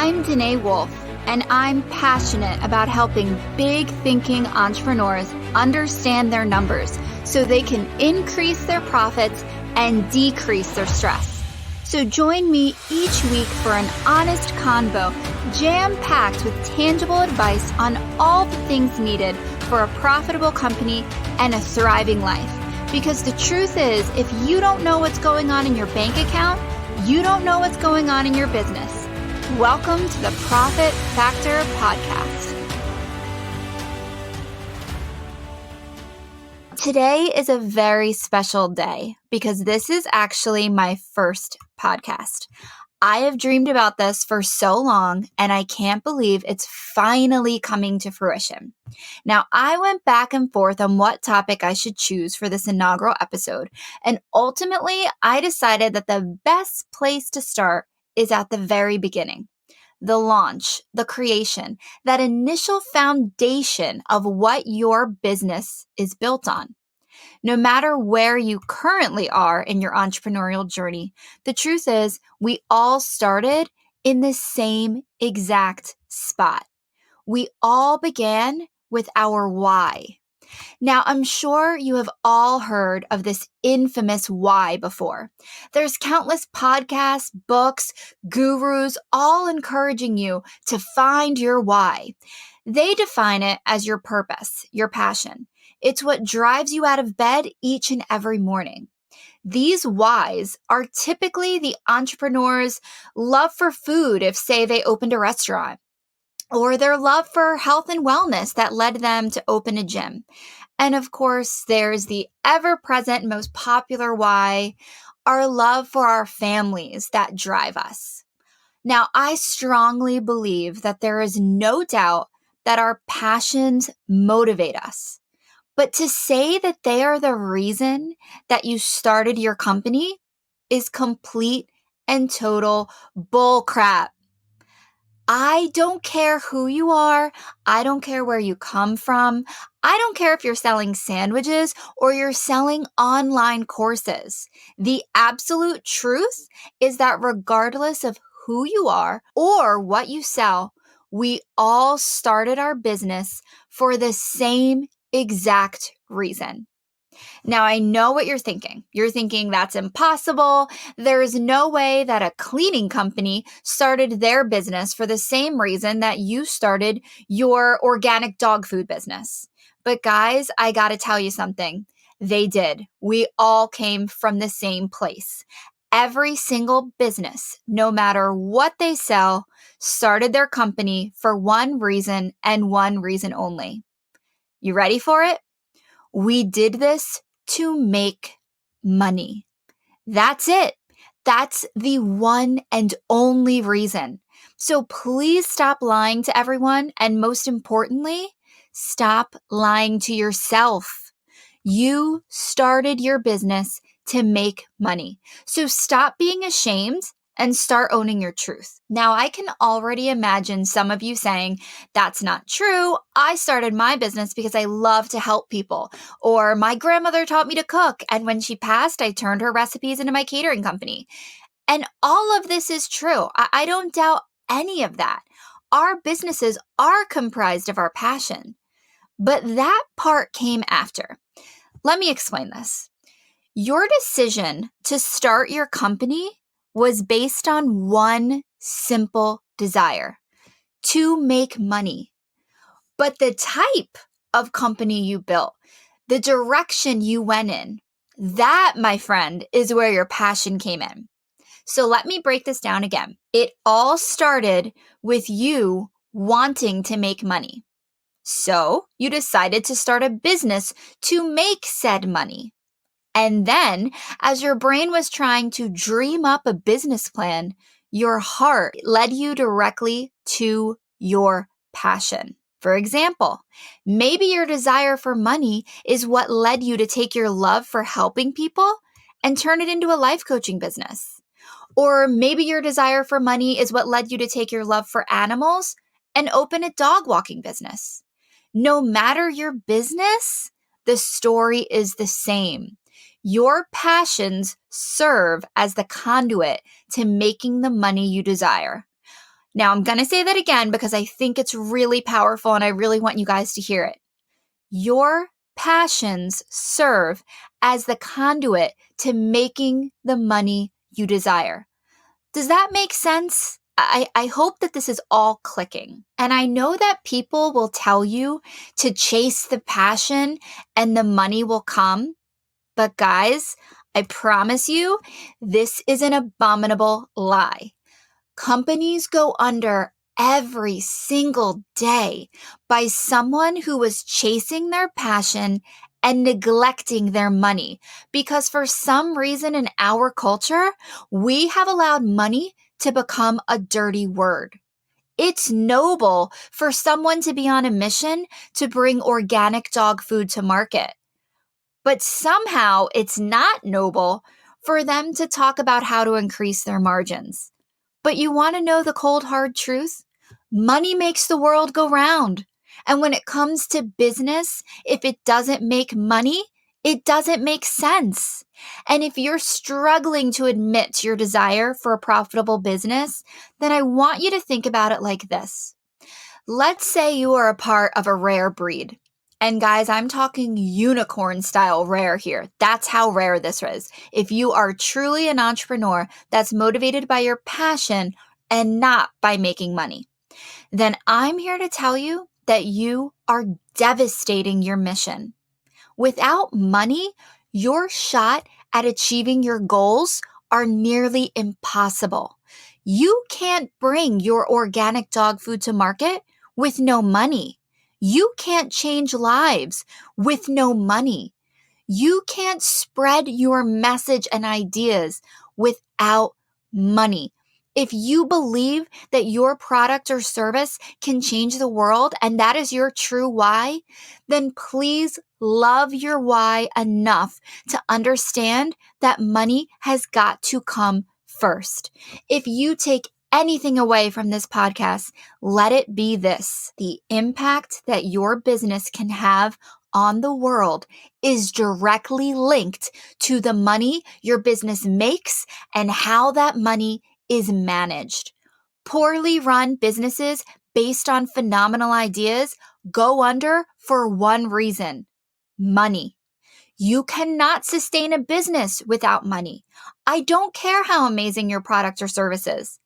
I'm Danae Wolf, and I'm passionate about helping big thinking entrepreneurs understand their numbers so they can increase their profits and decrease their stress. So join me each week for an honest convo, jam-packed with tangible advice on all the things needed for a profitable company and a thriving life. Because the truth is, if you don't know what's going on in your bank account, you don't know what's going on in your business. Welcome to the Profit Factor Podcast. Today is a very special day because this is actually my first podcast. I have dreamed about this for so long, and I can't believe it's finally coming to fruition. Now, I went back and forth on what topic I should choose for this inaugural episode, and ultimately, I decided that the best place to start is at the very beginning. The launch, the creation, that initial foundation of what your business is built on. No matter where you currently are in your entrepreneurial journey, the truth is we all started in the same exact spot. We all began with our why. Now, I'm sure you have all heard of this infamous why before. There's countless podcasts, books, gurus, all encouraging you to find your why. They define it as your purpose, your passion. It's what drives you out of bed each and every morning. These whys are typically the entrepreneur's love for food if, say, they opened a restaurant, or their love for health and wellness that led them to open a gym. And of course, there's the ever-present most popular why, our love for our families that drive us. Now, I strongly believe that there is no doubt that our passions motivate us. But to say that they are the reason that you started your company is complete and total bull crap. I don't care who you are. I don't care where you come from. I don't care if you're selling sandwiches or you're selling online courses. The absolute truth is that regardless of who you are or what you sell, we all started our business for the same exact reason. Now, I know what you're thinking. You're thinking that's impossible. There is no way that a cleaning company started their business for the same reason that you started your organic dog food business. But guys, I got to tell you something. They did. We all came from the same place. Every single business, no matter what they sell, started their company for one reason and one reason only. You ready for it? We did this to make money. That's it. That's the one and only reason. So please stop lying to everyone. And most importantly, stop lying to yourself. You started your business to make money. So stop being ashamed and start owning your truth. Now, I can already imagine some of you saying, that's not true. I started my business because I love to help people. Or my grandmother taught me to cook, and when she passed, I turned her recipes into my catering company. And all of this is true. I don't doubt any of that. Our businesses are comprised of our passion. But that part came after. Let me explain this. Your decision to start your company was based on one simple desire: to make money. But the type of company you built, the direction you went in, that, my friend, is where your passion came in. So let me break this down again. It all started with you wanting to make money. So you decided to start a business to make said money. And then, as your brain was trying to dream up a business plan, your heart led you directly to your passion. For example, maybe your desire for money is what led you to take your love for helping people and turn it into a life coaching business. Or maybe your desire for money is what led you to take your love for animals and open a dog walking business. No matter your business, the story is the same. Your passions serve as the conduit to making the money you desire. Now, I'm going to say that again because I think it's really powerful and I really want you guys to hear it. Your passions serve as the conduit to making the money you desire. Does that make sense? I hope that this is all clicking. And I know that people will tell you to chase the passion and the money will come. But guys, I promise you, this is an abominable lie. Companies go under every single day by someone who was chasing their passion and neglecting their money. Because for some reason in our culture, we have allowed money to become a dirty word. It's noble for someone to be on a mission to bring organic dog food to market. But somehow it's not noble for them to talk about how to increase their margins. But you want to know the cold, hard truth? Money makes the world go round. And when it comes to business, if it doesn't make money, it doesn't make sense. And if you're struggling to admit to your desire for a profitable business, then I want you to think about it like this. Let's say you are a part of a rare breed. And guys, I'm talking unicorn style rare here. That's how rare this is. If you are truly an entrepreneur that's motivated by your passion and not by making money, then I'm here to tell you that you are devastating your mission. Without money, your shot at achieving your goals are nearly impossible. You can't bring your organic dog food to market with no money. You can't change lives with no money. You can't spread your message and ideas without money. If you believe that your product or service can change the world and that is your true why, then please love your why enough to understand that money has got to come first. If you take anything away from this podcast, let it be this: the impact that your business can have on the world is directly linked to the money your business makes and how that money is managed. Poorly run businesses based on phenomenal ideas go under for one reason: money. You cannot sustain a business without money. I don't care how amazing your product or service is.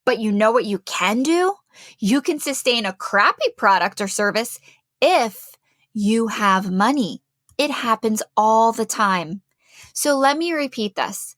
But you know what you can do? You can sustain a crappy product or service if you have money. It happens all the time. So let me repeat this.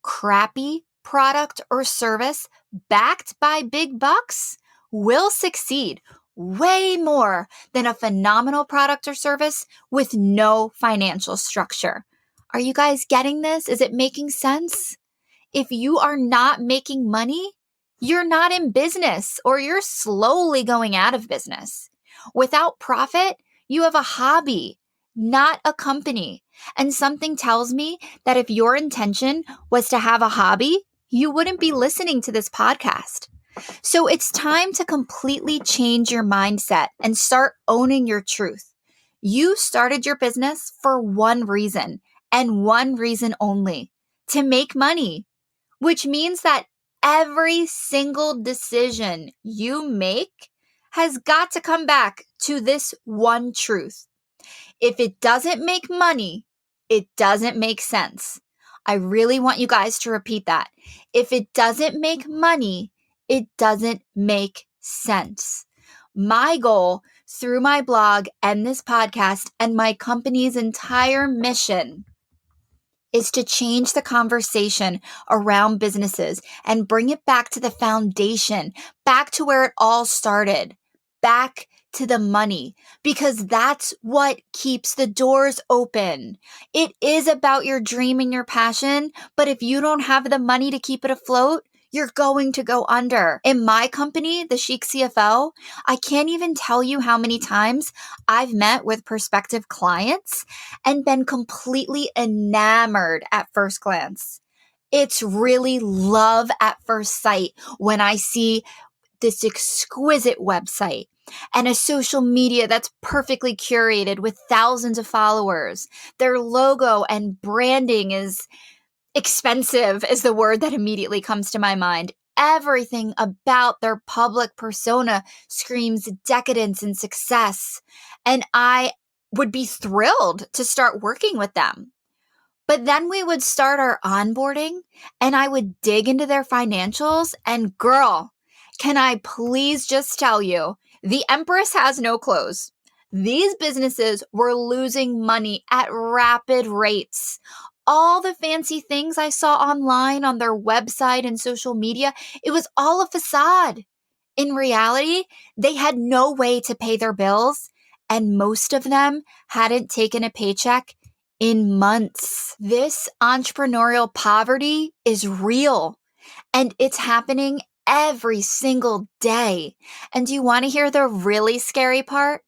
Crappy product or service backed by big bucks will succeed way more than a phenomenal product or service with no financial structure. Are you guys getting this? Is it making sense? If you are not making money, you're not in business or you're slowly going out of business. Without profit, you have a hobby, not a company. And something tells me that if your intention was to have a hobby, you wouldn't be listening to this podcast. So it's time to completely change your mindset and start owning your truth. You started your business for one reason and one reason only: to make money, which means that every single decision you make has got to come back to this one truth. If it doesn't make money, it doesn't make sense. I really want you guys to repeat that. If it doesn't make money, it doesn't make sense. My goal through my blog and this podcast and my company's entire mission is to change the conversation around businesses and bring it back to the foundation, back to where it all started, back to the money, because that's what keeps the doors open. It is about your dream and your passion, but if you don't have the money to keep it afloat, you're going to go under. In my company, the Chic CFO, I can't even tell you how many times I've met with prospective clients and been completely enamored at first glance. It's really love at first sight when I see this exquisite website and a social media that's perfectly curated with thousands of followers. Their logo and branding is expensive is the word that immediately comes to my mind. everything about their public persona screams decadence and success. And I would be thrilled to start working with them. But then we would start our onboarding and I would dig into their financials and girl, can I please just tell you, the Empress has no clothes. These businesses were losing money at rapid rates. All the fancy things I saw online on their website and social media, it was all a facade. In reality, they had no way to pay their bills, and most of them hadn't taken a paycheck in months. This entrepreneurial poverty is real, and it's happening every single day. And do you want to hear the really scary part?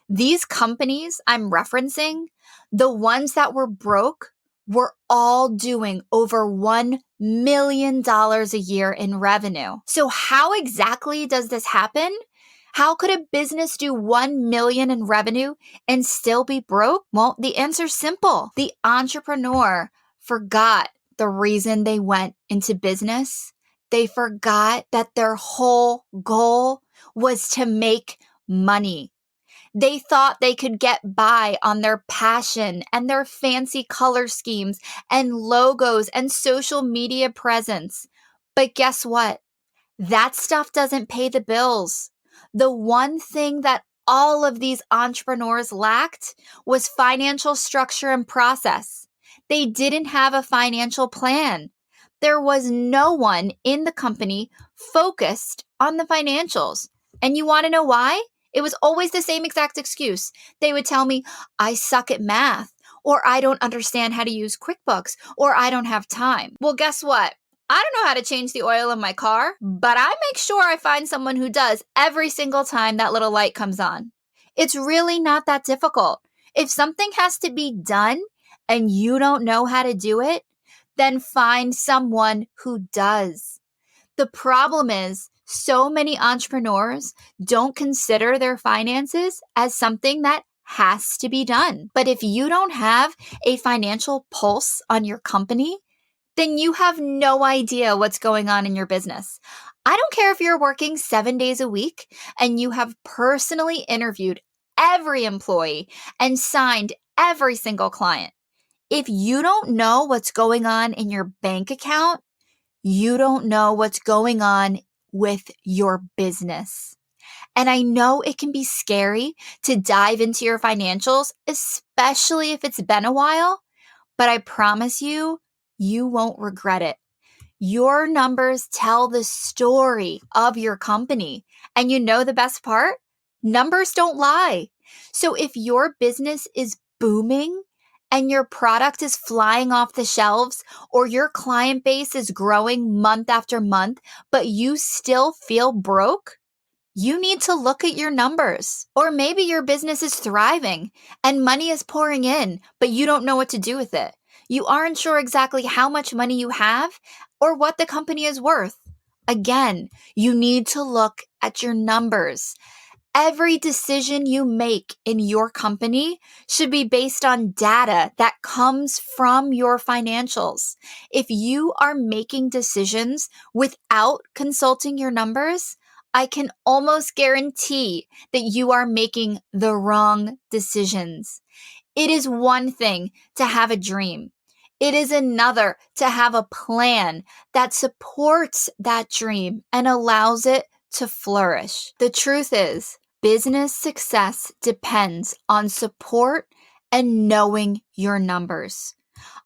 These companies I'm referencing, the ones that were broke, were all doing over $1 million a year in revenue. So how exactly does this happen? How could a business do 1 million in revenue and still be broke? Well, the answer's simple. The entrepreneur forgot the reason they went into business. They forgot that their whole goal was to make money. They thought they could get by on their passion and their fancy color schemes and logos and social media presence. But guess what? That stuff doesn't pay the bills. The one thing that all of these entrepreneurs lacked was financial structure and process. They didn't have a financial plan. There was no one in the company focused on the financials. And you want to know why? It was always the same exact excuse. They would tell me, I suck at math, or I don't understand how to use QuickBooks, or I don't have time. Well, guess what? I don't know how to change the oil in my car, but I make sure I find someone who does every single time that little light comes on. It's really not that difficult. If something has to be done and you don't know how to do it, then find someone who does. The problem is, so many entrepreneurs don't consider their finances as something that has to be done. But if you don't have a financial pulse on your company, then you have no idea what's going on in your business. I don't care if you're working 7 days a week and you have personally interviewed every employee and signed every single client. If you don't know what's going on in your bank account, you don't know what's going on with your business. And I know it can be scary to dive into your financials, especially if it's been a while, but I promise you, you won't regret it. Your numbers tell the story of your company. And you know the best part? Numbers don't lie. So if your business is booming and your product is flying off the shelves, or your client base is growing month after month, but you still feel broke, you need to look at your numbers. Or maybe your business is thriving and money is pouring in, but you don't know what to do with it. You aren't sure exactly how much money you have or what the company is worth. Again, you need to look at your numbers. Every decision you make in your company should be based on data that comes from your financials. If you are making decisions without consulting your numbers, I can almost guarantee that you are making the wrong decisions. It is one thing to have a dream. It is another to have a plan that supports that dream and allows it to flourish. The truth is, business success depends on support and knowing your numbers.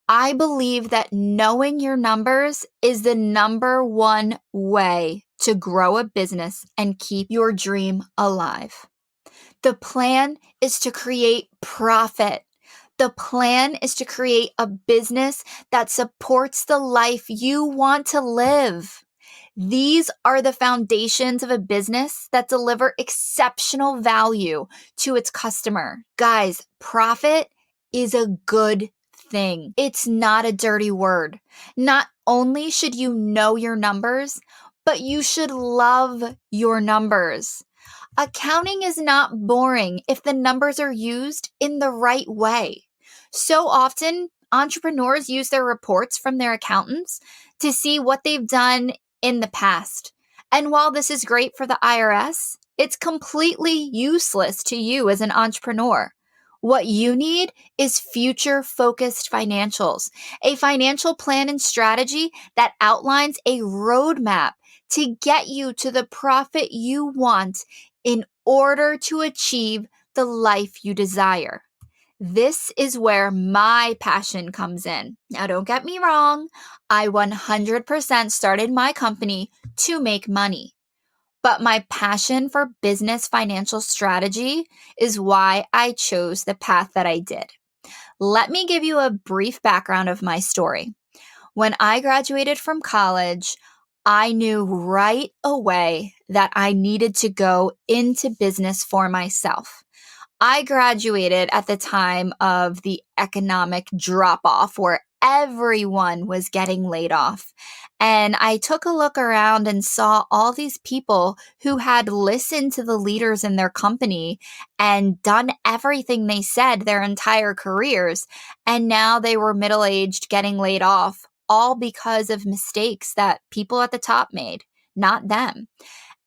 I believe that knowing your numbers is the number one way to grow a business and keep your dream alive. The plan is to create profit. The plan is to create a business that supports the life you want to live. These are the foundations of a business that deliver exceptional value to its customer. Guys, profit is a good thing. It's not a dirty word. Not only should you know your numbers, but you should love your numbers. Accounting is not boring if the numbers are used in the right way. So often, entrepreneurs use their reports from their accountants to see what they've done in the past. And while this is great for the IRS, it's completely useless to you as an entrepreneur. What you need is future-focused financials, a financial plan and strategy that outlines a roadmap to get you to the profit you want in order to achieve the life you desire. This is where my passion comes in. Now, don't get me wrong. I 100% started my company to make money. But my passion for business financial strategy is why I chose the path that I did. Let me give you a brief background of my story. When I graduated from college, I knew right away that I needed to go into business for myself. I graduated at the time of the economic drop off where everyone was getting laid off. And I took a look around and saw all these people who had listened to the leaders in their company and done everything they said their entire careers. And now they were middle aged, getting laid off, all because of mistakes that people at the top made, not them.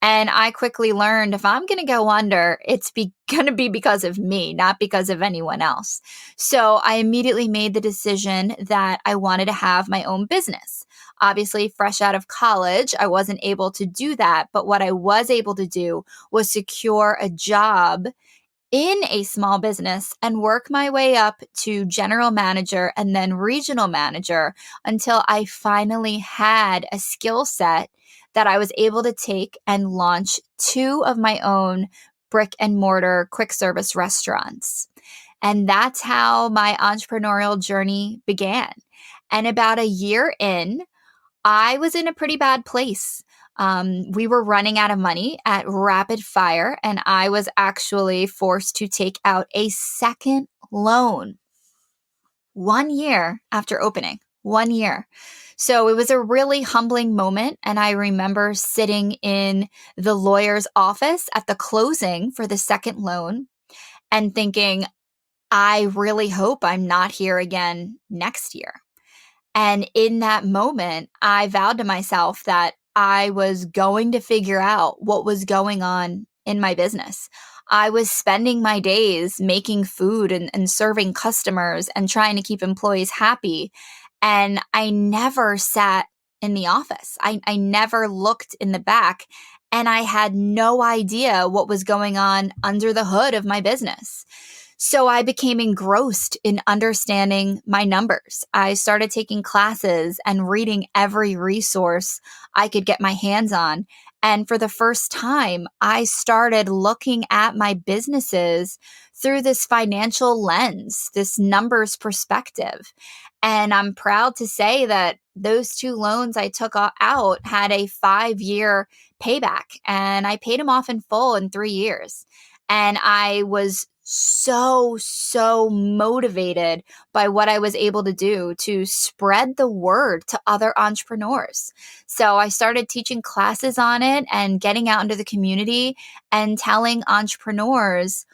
And I quickly learned if I'm going to go under, it's going to be because of me, not because of anyone else. So I immediately made the decision that I wanted to have my own business. Obviously, fresh out of college, I wasn't able to do that. But what I was able to do was secure a job in a small business and work my way up to general manager and then regional manager until I finally had a skill set that I was able to take and launch 2 of my own brick and mortar quick service restaurants. And that's how my entrepreneurial journey began. And about a year in, I was in a pretty bad place. We were running out of money at rapid fire, and I was actually forced to take out a second loan 1 year after opening. 1 year. So it was a really humbling moment. And I remember sitting in the lawyer's office at the closing for the second loan and thinking, I really hope I'm not here again next year. And in that moment, I vowed to myself that I was going to figure out what was going on in my business. I was spending my days making food and serving customers and trying to keep employees happy. And I never sat in the office. I never looked in the back. And I had no idea what was going on under the hood of my business. So I became engrossed in understanding my numbers. I started taking classes and reading every resource I could get my hands on. And for the first time, I started looking at my businesses through this financial lens, this numbers perspective. And I'm proud to say that those 2 loans I took out had a 5-year payback, and I paid them off in full in 3 years. And I was so motivated by what I was able to do to spread the word to other entrepreneurs. So I started teaching classes on it and getting out into the community and telling entrepreneurs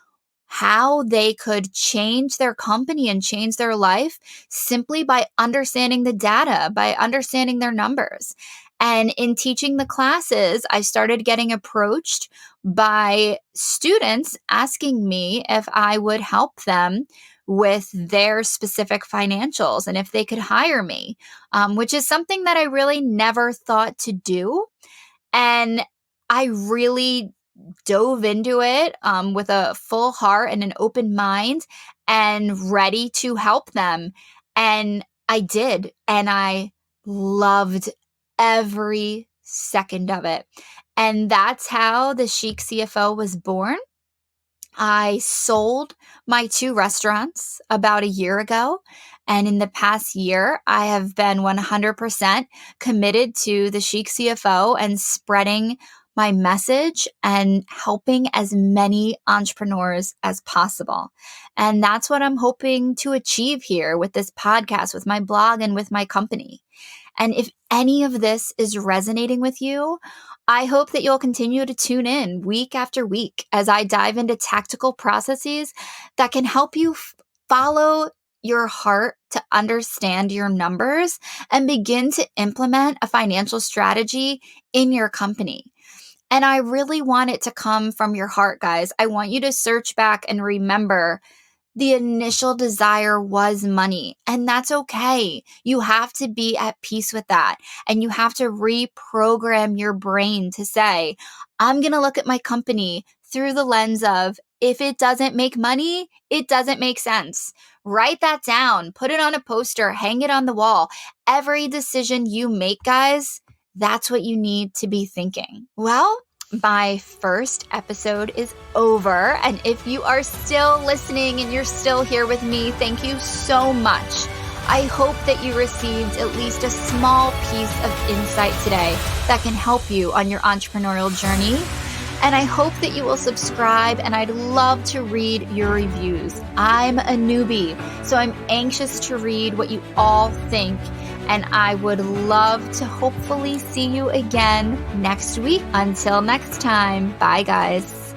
how they could change their company and change their life simply by understanding the data, by understanding their numbers. And in teaching the classes, I started getting approached by students asking me if I would help them with their specific financials and if they could hire me, which is something that I really never thought to do. And I really dove into it with a full heart and an open mind and ready to help them. And I did. And I loved every second of it. And that's how the Chic CFO was born. I sold my 2 restaurants about a year ago. And in the past year, I have been 100% committed to the Chic CFO and spreading my message and helping as many entrepreneurs as possible. And that's what I'm hoping to achieve here with this podcast, with my blog, and with my company. And if any of this is resonating with you, I hope that you'll continue to tune in week after week as I dive into tactical processes that can help you follow your heart to understand your numbers and begin to implement a financial strategy in your company. And I really want it to come from your heart, guys. I want you to search back and remember the initial desire was money, and that's okay. You have to be at peace with that, and you have to reprogram your brain to say, I'm going to look at my company through the lens of, if it doesn't make money, it doesn't make sense. Write that down, put it on a poster, hang it on the wall. Every decision you make, guys, that's what you need to be thinking. Well, my first episode is over, and if you are still listening and you're still here with me, thank you so much. I hope that you received at least a small piece of insight today that can help you on your entrepreneurial journey. And I hope that you will subscribe, and I'd love to read your reviews. I'm a newbie, so I'm anxious to read what you all think. And I would love to hopefully see you again next week. Until next time, bye guys.